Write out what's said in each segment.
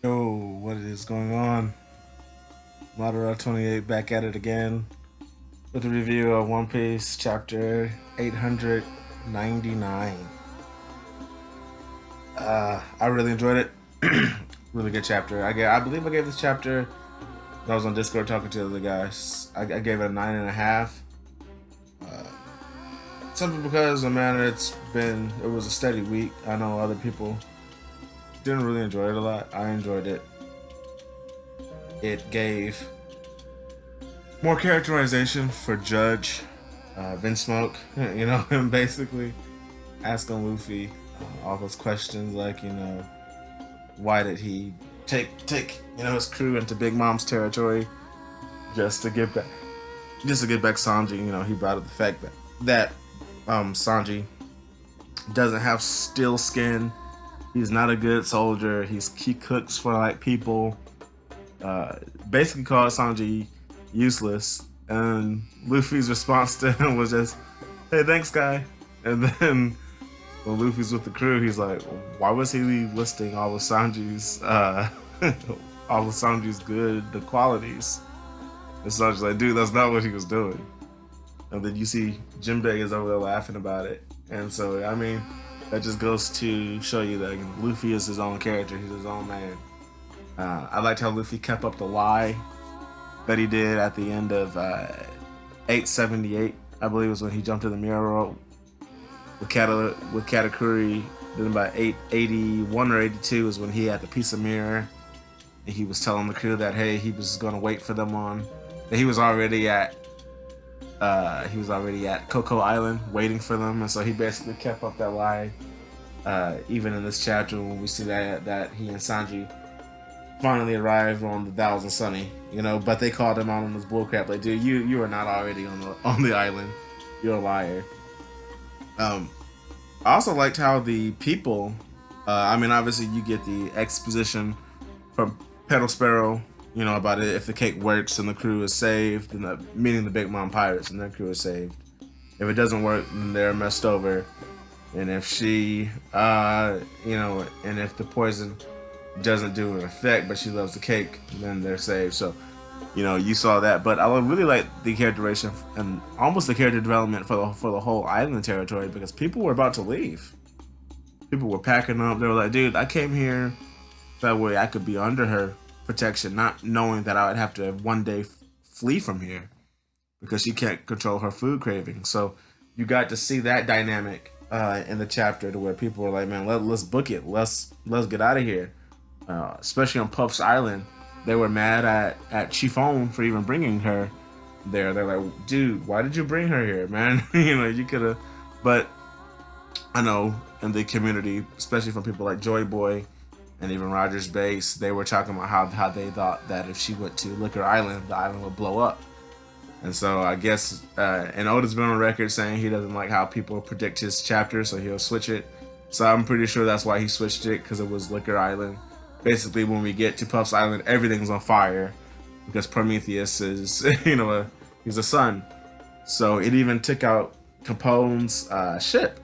Yo, what is going on? Madara 28 back at it again with a review of One Piece chapter 899. I really enjoyed it. Really good chapter. I believe I gave this chapter. I was on Discord talking to the other guys. I gave it a 9.5. Uh, Simply because, man, it was a steady week. I know other people didn't really enjoy it a lot. I enjoyed it. It gave more characterization for Judge Vince Smoke. You know, him basically asking Luffy all those questions like, why did he take his crew into Big Mom's territory just to get back Sanji. He brought up the fact that Sanji doesn't have steel skin. He's not a good soldier. He cooks for like people. Basically called Sanji useless, and Luffy's response to him was just, "Hey, thanks, guy." And then when Luffy's with the crew, he's like, "Why was he listing all of Sanji's good the qualities?" And Sanji's like, "Dude, that's not what he was doing." And then you see Jinbei is over there laughing about it, and so I mean, that just goes to show you that Luffy is his own character. He's his own man. I liked how Luffy kept up the lie that he did at the end of 878, I believe was when he jumped in the mirror world with Katakuri. Then by 881 or 82 is when he had the piece of mirror. And he was telling the crew that, hey, he was going to wait for them that he was already at Coco Island waiting for them. And so he basically kept up that lie. Even in this chapter when we see that he and Sanji finally arrived on the Thousand Sunny, but they called him out on this bullcrap. Like, dude, you are not already on the island. You're a liar. I also liked how the people, obviously you get the exposition from Petal Sparrow, about it. If the cake works and the crew is saved, meaning the Big Mom Pirates and their crew is saved. If it doesn't work, then they're messed over. And if she, and if the poison doesn't do an effect, but she loves the cake, then they're saved. So, you saw that. But I really like the characterization and almost the character development for the whole island territory, because people were about to leave. People were packing up. They were like, dude, I came here that way I could be under her protection, not knowing that I would have to one day flee from here because she can't control her food craving. So you got to see that dynamic in the chapter, to where people were like, man, let's book it. Let's get out of here. Especially on Puff's Island, they were mad at Chiffon for even bringing her there. They're like, dude, why did you bring her here, man? You could have. But I know in the community, especially from people like Joy Boy and even Rogers Base, they were talking about how they thought that if she went to Liquor Island, the island would blow up. And so I guess, and Oda's been on record saying he doesn't like how people predict his chapter, so he'll switch it. So I'm pretty sure that's why he switched it, because it was Liquor Island. Basically, when we get to Puff's Island, everything's on fire because Prometheus is, he's a sun. So it even took out Capone's ship,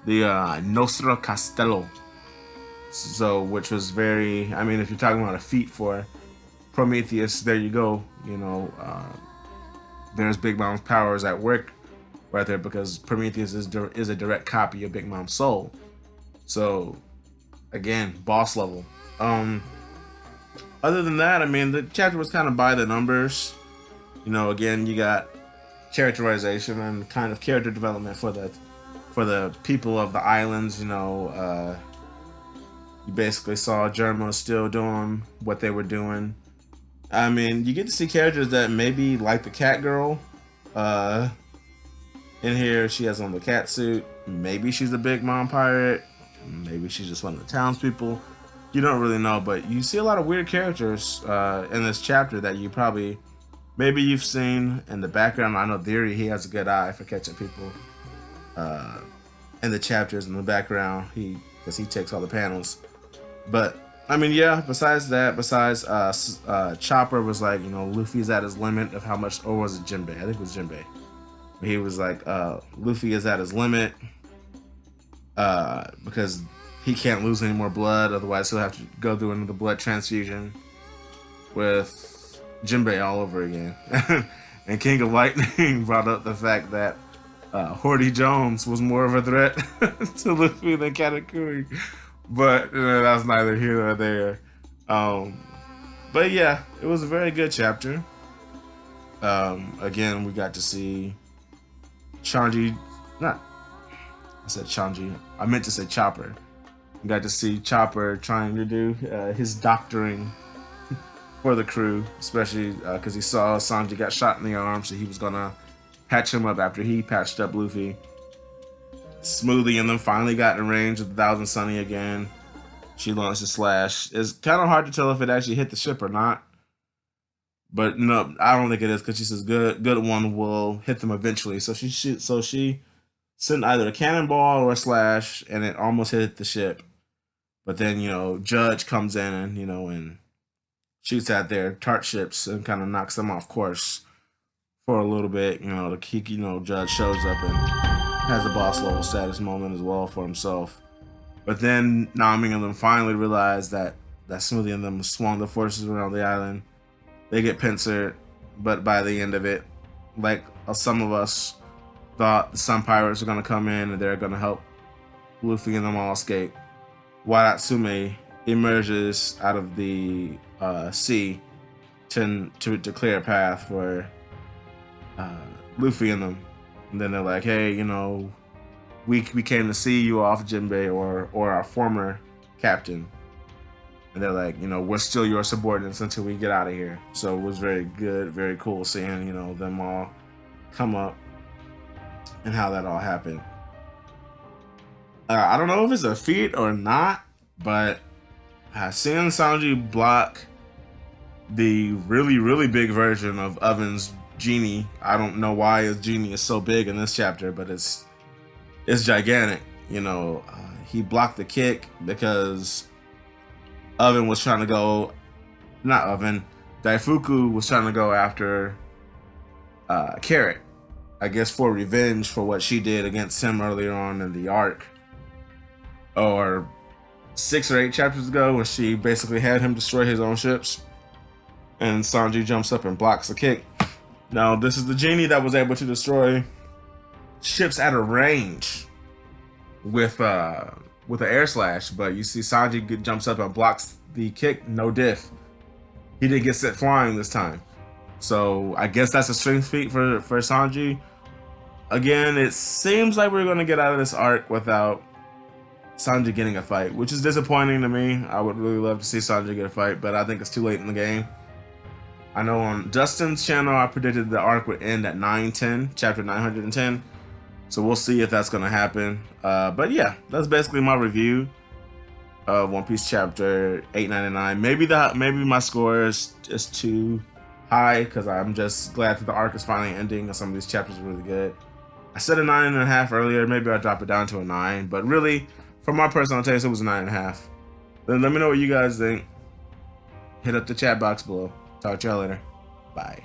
the Nostro Castello. So, which was very, if you're talking about a feat for Prometheus, there you go. There's Big Mom's powers at work right there, because Prometheus is a direct copy of Big Mom's soul. So, again, boss level. Other than that, the chapter was kind of by the numbers. Again, you got characterization and kind of character development for the people of the islands. You basically saw Germa still doing what they were doing. You get to see characters that maybe like the cat girl. In here, she has on the cat suit. Maybe she's a Big Mom pirate. Maybe she's just one of the townspeople. You don't really know, but you see a lot of weird characters in this chapter that maybe you've seen in the background. I know Theory, he has a good eye for catching people in the chapters in the background, because he takes all the panels. But besides Chopper was like, Luffy's at his limit of how much, or was it Jinbei? I think it was Jinbei. He was like, Luffy is at his limit because he can't lose any more blood, otherwise he'll have to go through another blood transfusion with Jinbei all over again. And King of Lightning brought up the fact that Horty Jones was more of a threat to Luffy than Katakuri, but that's neither here nor there. But yeah, it was a very good chapter. Again, we got to see Chanji, I said Chanji, I meant to say Chopper. We got to see Chopper trying to do his doctoring for the crew, especially because he saw Sanji got shot in the arm, so he was gonna patch him up after he patched up Luffy. Smoothie and them finally got in range of the Thousand Sunny again. She launched a slash. It's kind of hard to tell if it actually hit the ship or not, but no, I don't think it is, because she says good one will hit them eventually. So she sent either a cannonball or a slash, and it almost hit the ship. But then Judge comes in and and shoots at their tart ships and kind of knocks them off course for a little bit. The Judge shows up and has a boss level status moment as well for himself. But then Nami and them finally realize that Smoothie and them swung the forces around the island. They get pincered, but by the end of it, like some of us thought, the Sun Pirates are going to come in and they're going to help Luffy and them all escape. Wadatsumi emerges out of the sea to clear a path for Luffy and them. And then they're like, hey, we came to see you off Jinbei or our former captain. And they're like, we're still your subordinates until we get out of here. So it was very good, very cool seeing, them all come up and how that all happened. I don't know if it's a feat or not, but seeing Sanji block the really, really big version of Oven's genie. I don't know why his genie is so big in this chapter, but it's gigantic. He blocked the kick because Oven was trying to go, not Oven, Daifuku was trying to go after Carrot, I guess for revenge for what she did against him earlier on in the arc, or 6 or 8 chapters ago, when she basically had him destroy his own ships, and Sanji jumps up and blocks the kick. Now, this is the genie that was able to destroy ships at a range with an air slash, but you see Sanji jumps up and blocks the kick, no diff. He didn't get set flying this time. So I guess that's a strength feat for Sanji. Again, it seems like we're going to get out of this arc without Sanji getting a fight, which is disappointing to me. I would really love to see Sanji get a fight, but I think it's too late in the game. I know on Justin's channel, I predicted the arc would end at 910, chapter 910. So we'll see if that's going to happen. But yeah, that's basically my review of One Piece chapter 899. Maybe my score is too high because I'm just glad that the arc is finally ending and some of these chapters are really good. I said a 9.5 earlier. Maybe I'll drop it down to a 9. But really, for my personal taste, it was a 9.5. Then let me know what you guys think. Hit up the chat box below. Talk to y'all later. Bye.